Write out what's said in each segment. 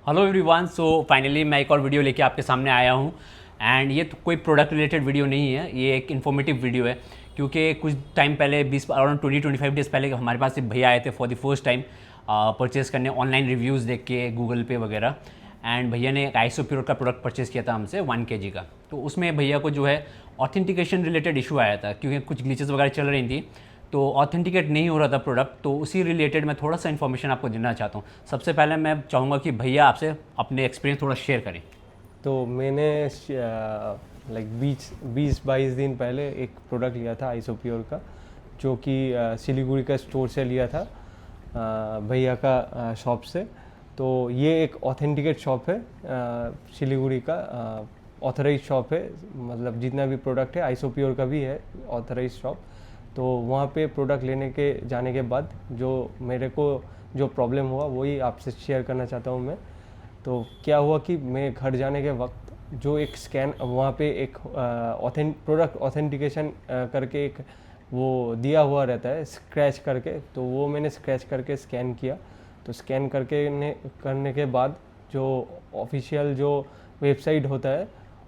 Hello everyone. So finally मैं एक और वीडियो लेके आपके सामने आया हूँ। एंड ये तो कोई प्रोडक्ट रिलेटेड वीडियो नहीं है, ये एक इन्फॉर्मेटिव वीडियो है। क्योंकि कुछ टाइम पहले 20 अराउंड 20-25 डेज़ पहले हमारे पास एक भैया आए थे for the first time purchase करने, ऑनलाइन रिव्यूज़ देख के गूगल पे वगैरह। एंड भैया ने एक आइसोप्योर का प्रोडक्ट परचेज़ किया था हमसे 1 kg का। तो उसमें भैया को जो है ऑथेंटिकेशन रिलेटेड इशू आया था, क्योंकि कुछ ग्लिचेस वगैरह चल रही थी, तो ऑथेंटिकेट नहीं हो रहा था प्रोडक्ट। तो उसी रिलेटेड मैं थोड़ा सा इन्फॉर्मेशन आपको देना चाहता हूँ। सबसे पहले मैं चाहूँगा कि भैया आपसे अपने एक्सपीरियंस थोड़ा शेयर करें। तो मैंने लाइक 20-22 दिन पहले एक प्रोडक्ट लिया था आइसोप्योर का, जो कि सिलीगुड़ी का स्टोर से लिया था, भैया का शॉप से। तो ये एक ऑथेंटिकेट शॉप है, सिलीगुड़ी का ऑथराइज शॉप है। मतलब जितना भी प्रोडक्ट है आइसोप्योर का भी है ऑथराइज शॉप। तो वहाँ पे प्रोडक्ट लेने के जाने के बाद जो मेरे को जो प्रॉब्लम हुआ वही आपसे शेयर करना चाहता हूँ मैं। तो क्या हुआ कि मैं घर जाने के वक्त जो एक स्कैन वहाँ पे एक प्रोडक्ट ऑथेंटिकेशन करके एक वो दिया हुआ रहता है स्क्रैच करके, तो वो मैंने स्क्रैच करके स्कैन किया। तो स्कैन करने के बाद जो ऑफिशियल जो वेबसाइट होता है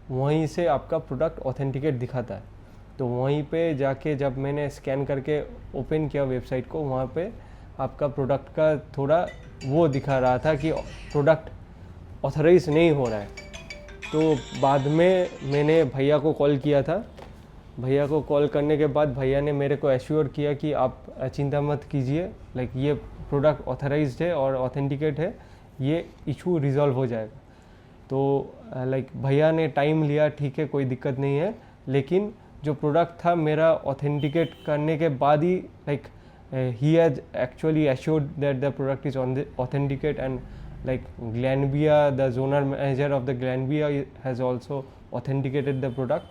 वहीं से आपका प्रोडक्ट ऑथेंटिकेट दिखाता है। तो वहीं पे जाके जब मैंने स्कैन करके ओपन किया वेबसाइट को, वहाँ पे आपका प्रोडक्ट का थोड़ा वो दिखा रहा था कि प्रोडक्ट ऑथराइज नहीं हो रहा है। तो बाद में मैंने भैया को कॉल किया था। भैया को कॉल करने के बाद भैया ने मेरे को एश्योर किया कि आप चिंता मत कीजिए, लाइक ये प्रोडक्ट ऑथराइज्ड है और ऑथेंटिकेट है, ये इशू रिजॉल्व हो जाएगा। तो लाइक भैया ने टाइम लिया, ठीक है, कोई दिक्कत नहीं है, लेकिन जो प्रोडक्ट था मेरा ऑथेंटिकेट करने के बाद ही like he had actually assured that the product is authenticate, and like Glanbia, the zonal manager of the Glanbia has also authenticated the product.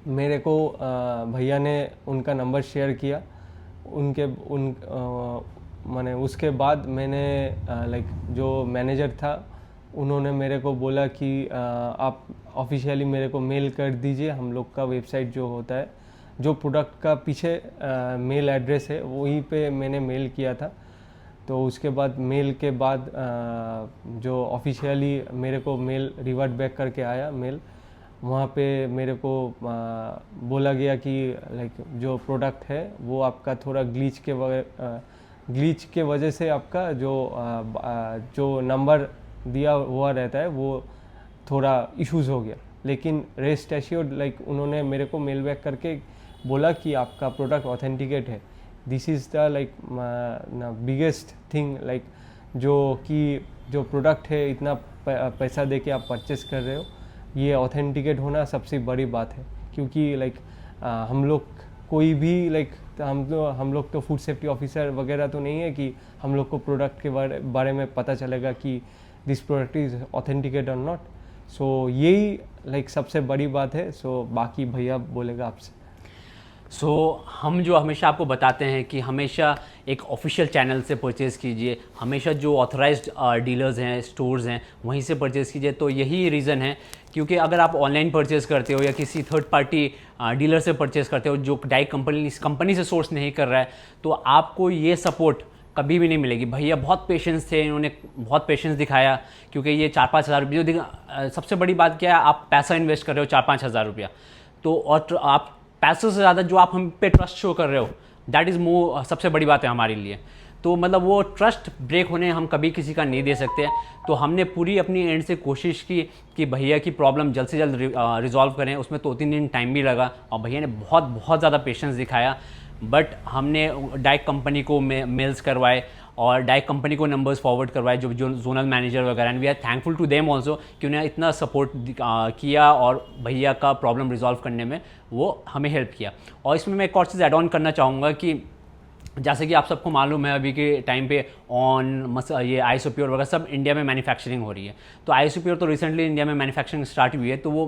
मेरे को भैया ने उनका नंबर शेयर किया। मैंने उसके बाद मैंने लाइक जो मैनेजर था उन्होंने मेरे को बोला कि आप ऑफिशियली मेरे को मेल कर दीजिए। हम लोग का वेबसाइट जो होता है, जो प्रोडक्ट का पीछे मेल एड्रेस है वहीं पे मैंने मेल किया था। तो उसके बाद मेल के बाद जो ऑफिशियली मेरे को मेल रिवर्ट बैक करके आया मेल, वहाँ पे मेरे को बोला गया कि लाइक जो प्रोडक्ट है वो आपका थोड़ा ग्लिच के वजह से आपका जो नंबर दिया हुआ रहता है वो थोड़ा इश्यूज़ हो गया। लेकिन रेस्ट एश्योर्ड, लाइक उन्होंने मेरे को मेल बैक करके बोला कि आपका प्रोडक्ट ऑथेंटिकेट है। This is the like biggest thing, like जो प्रोडक्ट है इतना पैसा दे के आप परचेस कर रहे हो, ये ऑथेंटिकेट होना सबसे बड़ी बात है। क्योंकि लाइक हम लोग कोई भी लाइक हम लोग तो फूड सेफ्टी ऑफिसर वगैरह तो नहीं है कि हम लोग को प्रोडक्ट के बारे में पता चलेगा कि दिस प्रोडक्ट इज़ ऑथेंटिकेट और नॉट। सो यही लाइक सबसे बड़ी बात है। सो बाकी भैया बोलेगा आपसे। हम जो हमेशा आपको बताते हैं कि हमेशा एक ऑफिशियल चैनल से परचेज़ कीजिए, हमेशा जो ऑथराइज्ड डीलर्स हैं, स्टोर्स हैं, वहीं से परचेज़ कीजिए। तो यही रीज़न है, क्योंकि अगर आप ऑनलाइन परचेज़ करते हो या किसी थर्ड पार्टी डीलर से परचेज़ करते हो जो डायरेक्ट कंपनी से सोर्स नहीं कर रहा है, तो आपको ये सपोर्ट कभी भी नहीं मिलेगी। भैया बहुत पेशेंस थे, इन्होंने बहुत पेशेंस दिखाया, क्योंकि ये 4-5 हज़ार रुपये सबसे बड़ी बात क्या है, आप पैसा इन्वेस्ट कर रहे हो 4-5 हज़ार रुपया, तो और आप पैसों से ज़्यादा जो आप हम पे ट्रस्ट शो कर रहे हो, दैट इज़ मोर, सबसे बड़ी बात है हमारे लिए। तो मतलब वो ट्रस्ट ब्रेक होने हम कभी किसी का नहीं दे सकते। तो हमने पूरी अपनी एंड से कोशिश की कि भैया की प्रॉब्लम जल्द से जल्द रिजॉल्व करें। उसमें 2-3 दिन टाइम भी लगा और भैया ने बहुत ज़्यादा पेशेंस दिखाया। बट हमने डायरेक्ट कंपनी को मेल्स करवाए और डायरेक्ट कंपनी को नंबर्स फॉरवर्ड करवाए, जो जोनल मैनेजर वगैरह, and we are thankful to them also कि उन्हें इतना सपोर्ट किया और भैया का प्रॉब्लम रिजॉल्व करने में वो हमें हेल्प किया। और इसमें मैं एक और चीज़ ऐड ऑन करना चाहूँगा कि जैसे कि आप सबको मालूम है अभी के टाइम पे ये आइसोप्योर वगैरह सब इंडिया में मैन्युफैक्चरिंग हो रही है। तो आइसोप्योर तो रिसेंटली इंडिया में मैन्युफैक्चरिंग स्टार्ट हुई है। तो वो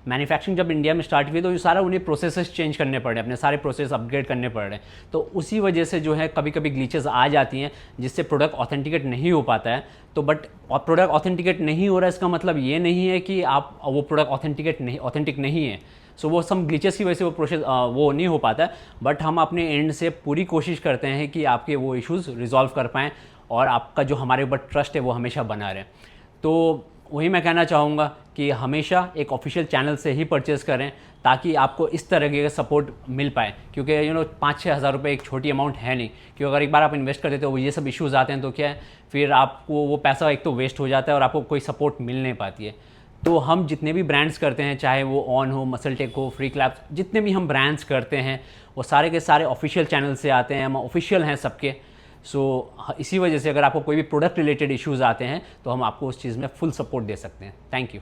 मैन्युफैक्चरिंग जब इंडिया में स्टार्ट हुई तो ये सारा उन्हें प्रोसेसेस चेंज करने पड़ रहे हैं, अपने सारे प्रोसेस अपग्रेड करने पड़ रहे हैं। तो उसी वजह से जो है कभी कभी ग्लिचेस आ जाती हैं जिससे प्रोडक्ट ऑथेंटिकेट नहीं हो पाता है। तो बट प्रोडक्ट ऑथेंटिकेट नहीं हो रहा है इसका मतलब ये नहीं है कि आप वो प्रोडक्ट ऑथेंटिक नहीं है। सो वो सम ग्लिचेस की वजह से वो प्रोसेस वो नहीं हो पाता है। बट हम अपने एंड से पूरी कोशिश करते हैं कि आपके वो इश्यूज़ रिजॉल्व कर पाएँ और आपका जो हमारे ऊपर ट्रस्ट है वो हमेशा बना रहे। तो वही मैं कहना चाहूँगा कि हमेशा एक ऑफिशियल चैनल से ही परचेज़ करें ताकि आपको इस तरह का सपोर्ट मिल पाए, क्योंकि 5-6 हज़ार रुपये एक छोटी अमाउंट है नहीं। क्योंकि अगर एक बार आप इन्वेस्ट कर देते हो, ये सब इश्यूज़ आते हैं तो क्या है, फिर आपको वो पैसा एक तो वेस्ट हो जाता है और आपको कोई सपोर्ट मिल नहीं पाती है। तो हम जितने भी ब्रांड्स करते हैं, चाहे वो ऑन हो, मसल टेक हो, फ्री क्लैप्स, जितने भी हम ब्रांड्स करते हैं वो सारे के सारे ऑफिशियल चैनल से आते हैं, हम ऑफिशियल हैं सबके। इसी वजह से अगर आपको कोई भी प्रोडक्ट रिलेटेड इश्यूज़ आते हैं तो हम आपको उस चीज़ में फुल सपोर्ट दे सकते हैं। Thank you.